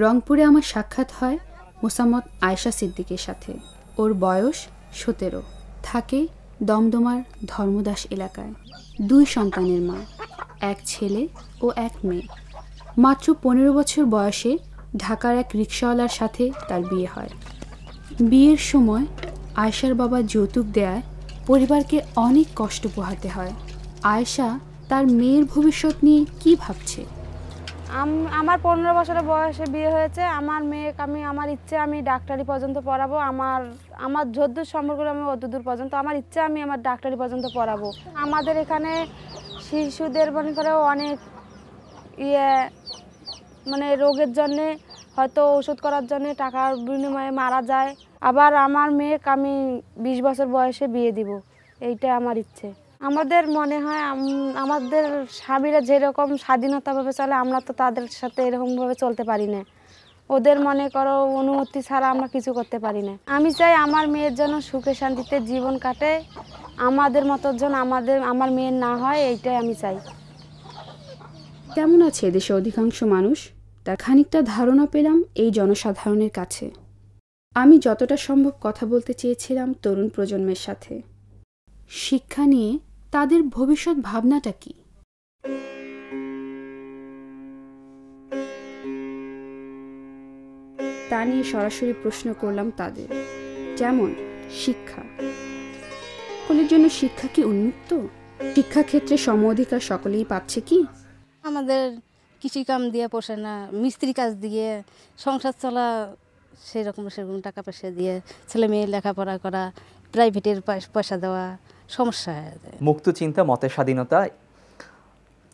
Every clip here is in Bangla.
রংপুরে আমার সাক্ষাৎ হয় মোসাম্মৎ আয়েশা সিদ্দিকের সাথে। ওর বয়স 17, থাকে দমদমার ধর্মদাস এলাকায়। 2 সন্তানের মা, 1 ছেলে ও 1 মেয়ে। মাত্র 15 বছর বয়সে ঢাকার এক রিকশাওয়ালার সাথে তার বিয়ে হয়। বিয়ের সময় আয়েশার বাবা যৌতুক দেয়ায় পরিবারকে অনেক কষ্ট পোহাতে হয়। আয়েশা তার মেয়ের ভবিষ্যৎ নিয়ে কি ভাবছে? আমার 15 বছরের বয়সে বিয়ে হয়েছে। আমার মেয়েকে আমার ইচ্ছে আমি ডাক্তারি পর্যন্ত পড়াবো। আমার যদ্দূর সম্পর্ক আমি অতদূর পর্যন্ত আমার ইচ্ছে আমি আমার ডাক্তারি পর্যন্ত পড়াবো। আমাদের এখানে শিশুদের মনে করে অনেক মানে রোগের জন্যে হয়তো ওষুধ করার জন্যে টাকার বিনিময়ে মারা যায়। আবার আমার মেয়েকে আমি 20 বছর বয়সে বিয়ে দিব, এইটা আমার ইচ্ছে। আমাদের মনে হয় আমাদের স্বামীরা যেরকম স্বাধীনতাভাবে চলে আমরা তো তাদের সাথে এরকমভাবে চলতে পারি না। ওদের মনে করো অনুমতি ছাড়া আমরা কিছু করতে পারি না। আমি চাই আমার মেয়ের জন্য সুখে শান্তিতে জীবন কাটে, আমাদের মতো যেন আমার মেয়ের না হয়, এইটাই আমি চাই। কেমন আছে এদেশে অধিকাংশ মানুষ, তার খানিকটা ধারণা পেলাম এই জনসাধারণের কাছে। আমি যতটা সম্ভব কথা বলতে চেয়েছিলাম তরুণ প্রজন্মের সাথে। শিক্ষা নিয়ে তাদের ভবিষ্যৎ ভাবনাটা কি? তা নিয়ে সরাসরি প্রশ্ন করলাম তাদের। যেমন শিক্ষা, সকলের জন্য শিক্ষা কি উন্মুক্ত? শিক্ষাক্ষেত্রে সম অধিকার সকলেই পাচ্ছে কি? আমাদের কৃষিকাম দিয়ে পোষে না, মিস্ত্রি কাজ দিয়ে সংসার চলা, সেরকম টাকা পয়সা দিয়ে ছেলে মেয়ে লেখাপড়া করা, প্রাইভেটের পয়সা দেওয়া, সমস্যা হয়ে যায়। মুক্ত চিন্তা, মতের স্বাধীনতা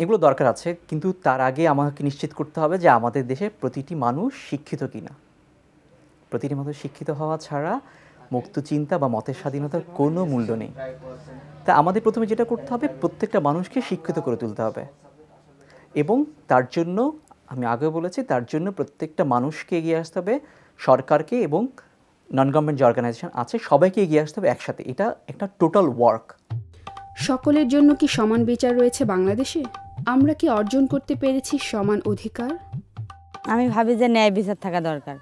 এগুলো দরকার আছে, কিন্তু তার আগে আমাকে নিশ্চিত করতে হবে যে আমাদের দেশে প্রতিটি মানুষ শিক্ষিত কিনা। প্রতিটি মানুষ শিক্ষিত হওয়া ছাড়া মুক্ত চিন্তা বা মতের স্বাধীনতার কোনো মূল্য নেই। তা আমাদের প্রথমে যেটা করতে হবে, প্রত্যেকটা মানুষকে শিক্ষিত করে তুলতে হবে, এবং তার জন্য আমি আগে বলেছি, তার জন্য প্রত্যেকটা মানুষকে এগিয়ে আসতে হবে, সরকারকে এবং নন গভর্নমেন্ট যে অর্গানাইজেশন আছে সবাইকে এগিয়ে আসতে হবে একসাথে। এটা একটা টোটাল ওয়ার্ক। সকলের জন্য কি সমান বিচার রয়েছে বাংলাদেশে? আমরা কি অর্জন করতে পেরেছি সমান অধিকার? আমি ভাবি যে ন্যায় বিচার থাকা দরকার,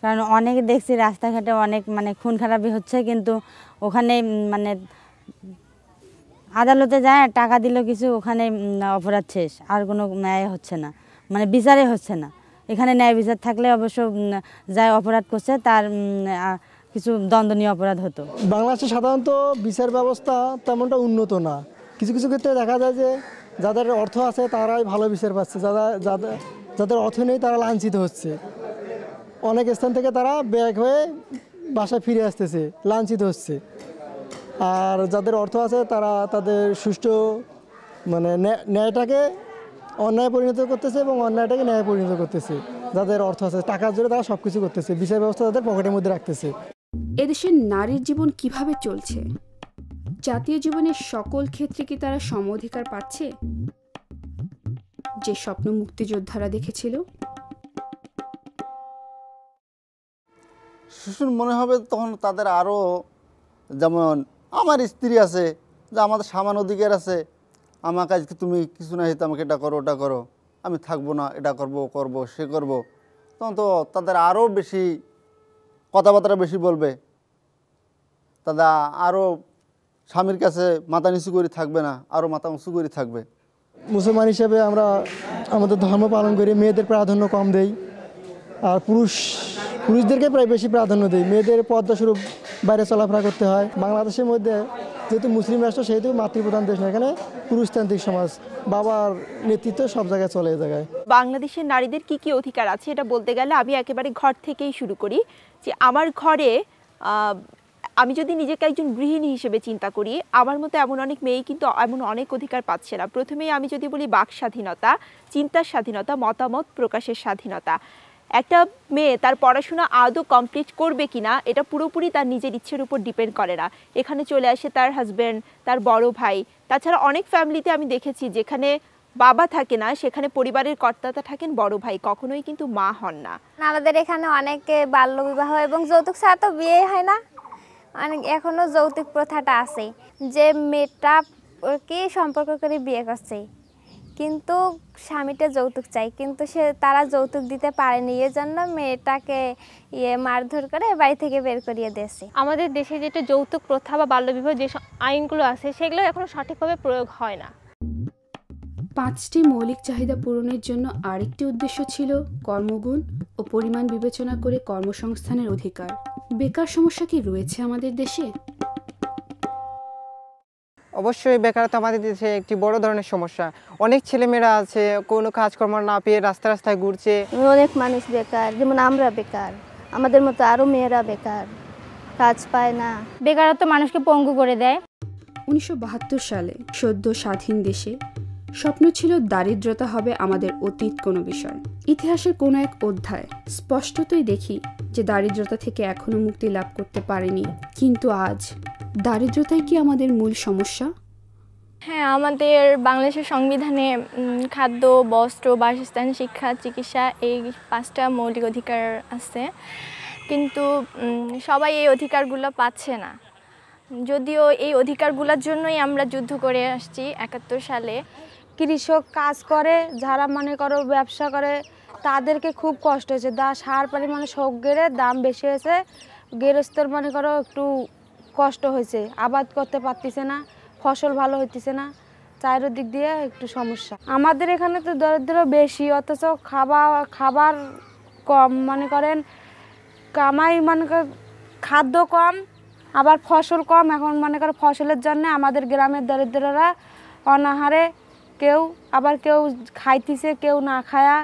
কারণ অনেক দেখছি রাস্তাঘাটে অনেক খুন খারাপি হচ্ছে, কিন্তু ওখানে আদালতে যায় টাকা দিল কিছু, ওখানে অপরাধ শেষ, আর কোনো ন্যায় হচ্ছে না, বিচারে হচ্ছে না। এখানে ন্যায় বিচার থাকলে অবশ্য যাই অপরাধ করছে তার কিছু দণ্ডনীয় অপরাধ হতো। বাংলাদেশে সাধারণত বিচার ব্যবস্থা তেমনটা উন্নত না। কিছু কিছু ক্ষেত্রে দেখা যায় যে যাদের অর্থ আছে তারাই ভালো বিচার পাচ্ছে, যাদের অর্থ নেই তারা লাঞ্ছিত হচ্ছে। অনেক স্থান থেকে তারা ব্যাক হয়ে বাসায় ফিরে আসতেছে, লাঞ্ছিত হচ্ছে। আর যাদের অর্থ আছে তারা তাদের সুষ্ঠু ন্যায়টাকে অন্যায় পরিণত করতেছে এবং অন্যায়টাকে ন্যায় পরিণত করতেছে। যাদের অর্থ আছে টাকার জোরে তারা সব কিছু করতেছে, বিচার ব্যবস্থা তাদের পকেটের মধ্যে রাখতেছে। এদেশের নারীর জীবন কিভাবে চলছে? জাতীয় জীবনের সকল ক্ষেত্রে কি তারা সম অধিকার পাচ্ছে, যে স্বপ্ন মুক্তিযোদ্ধারা দেখেছিল? শিশুর মনে হবে তখন তাদের আরও, যেমন আমার স্ত্রী আছে, যে আমাদের সমান অধিকার আছে, আমার কাছে তুমি কিছু না হইতে আমাকে এটা করো ওটা করো, আমি থাকবো না, এটা করবো সে করবো, তখন তো তাদের আরও বেশি কথাবার্তা বেশি বলবে, তারা আরও স্বামীর কাছে মাথা নিচু করে থাকবে না, আরও মাথা উঁচু করে থাকবে। মুসলমান হিসেবে আমরা আমাদের ধর্ম পালন করি, মেয়েদের প্রাধান্য কম দেই, আর পুরুষদেরকে প্রায় বেশি প্রাধান্য দেই। মেয়েদের পর্দাস্বরূপ বাইরে চলাফেরা করতে হয়। বাংলাদেশের মধ্যে যেহেতু মুসলিম রাষ্ট্র, সেহেতু মাতৃপ্রধান দেশ না, এখানে পুরুষতান্ত্রিক সমাজ, বাবার নেতৃত্ব সব জায়গায় চলে জায়গায়। বাংলাদেশের নারীদের কি কি অধিকার আছে এটা বলতে গেলে আমি একেবারে ঘর থেকেই শুরু করি। যে আমার ঘরে আমি যদি নিজেকে একজন গৃহিণী হিসেবে চিন্তা করি, আমার মতো এমন অনেক মেয়ে কিন্তু এমন অনেক অধিকার পাচ্ছে না। প্রথমেই আমি যদি বলি বাক স্বাধীনতা, চিন্তার স্বাধীনতা, মতামত প্রকাশের স্বাধীনতা। একটা মেয়ে তার পড়াশোনা আদৌ কমপ্লিট করবে কিনা এটা পুরোপুরি তার নিজের ইচ্ছের উপর ডিপেন্ড করে না। এখানে চলে আসে তার হাজব্যান্ড, তার বড় ভাই। তাছাড়া অনেক ফ্যামিলিতে আমি দেখেছি যেখানে বাবা থাকে না, সেখানে পরিবারের কর্তাতা থাকেন বড় ভাই, কখনোই কিন্তু মা হন না। আমাদের এখানে অনেকে বাল্যবিবাহ এবং যৌতুক ছাড়া তো বিয়ে হয় না, এখনো যৌতুক প্রথাটা আছে, যে মেয়েটা কি সম্পর্ক করে বিয়ে করছে কিন্তু স্বামীটা যৌতুক চাই, কিন্তু তারা যৌতুক দিতে পারেনি, এর জন্য মেয়েটাকে মারধর করে বাড়ি থেকে বের করিয়ে দিয়েছে। আমাদের দেশে যেটা যৌতুক প্রথা বা বাল্যবিবাহ যে আইনগুলো আছে সেগুলো এখনো সঠিকভাবে প্রয়োগ হয় না। 5টি মৌলিক চাহিদা পূরণের জন্য আরেকটি উদ্দেশ্য ছিল কর্মগুণ ও পরিমাণ বিবেচনা করে কর্মসংস্থানের অধিকার। বেকার সমস্যা কি রয়েছে আমাদের দেশে? অবশ্যই বেকারত্ব আমাদের দেশে একটি বড় ধরনের সমস্যা। অনেক ছেলেমেয়েরা আছে কোনো কাজকর্ম না পেয়ে রাস্তায় ঘুরছে। অনেক মানুষ বেকার, যেমন আমরা বেকার, আমাদের মতো আরও মেয়েরা বেকার, কাজ পায় না। বেকারত্ব মানুষকে পঙ্গু করে দেয়। 1972 সালে সদ্য স্বাধীন দেশে স্বপ্ন ছিল দারিদ্রতা হবে আমাদের অতীত কোনো বিষয়। ইতিহাসের কোনো এক অধ্যায় স্পষ্টতই দেখি যে দারিদ্রতা থেকে এখনো মুক্তি লাভ করতে পারেনি। কিন্তু আজ দারিদ্রতাই কি আমাদের মূল সমস্যা? হ্যাঁ, আমাদের বাংলাদেশের সংবিধানে খাদ্য, বস্ত্র, বাসস্থান, শিক্ষা, চিকিৎসা এই 5টা মৌলিক অধিকার আছে, কিন্তু সবাই এই অধিকারগুলো পাচ্ছে না। যদিও এই অধিকারগুলোর জন্যই আমরা যুদ্ধ করে আসছি 71 সালে। কৃষক কাজ করে, যারা মনে করো ব্যবসা করে, তাদেরকে খুব কষ্ট হয়েছে। সার পরিমাণে সবজির দাম বেশি হয়েছে, গৃহস্থর মনে করো একটু কষ্ট হয়েছে, আবাদ করতে পারতেছে না, ফসল ভালো হইতেছে না, চারিদিক দিয়ে একটু সমস্যা। আমাদের এখানে তো দরিদ্র বেশি, অথচ খাবার কম, মনে করেন কামাই, মনে করেন খাদ্য কম, আবার ফসল কম। এখন মনে করো ফসলের জন্য আমাদের গ্রামের দরিদ্ররা অনাহারে, কেউ খাইতেছে, কেউ না খায়া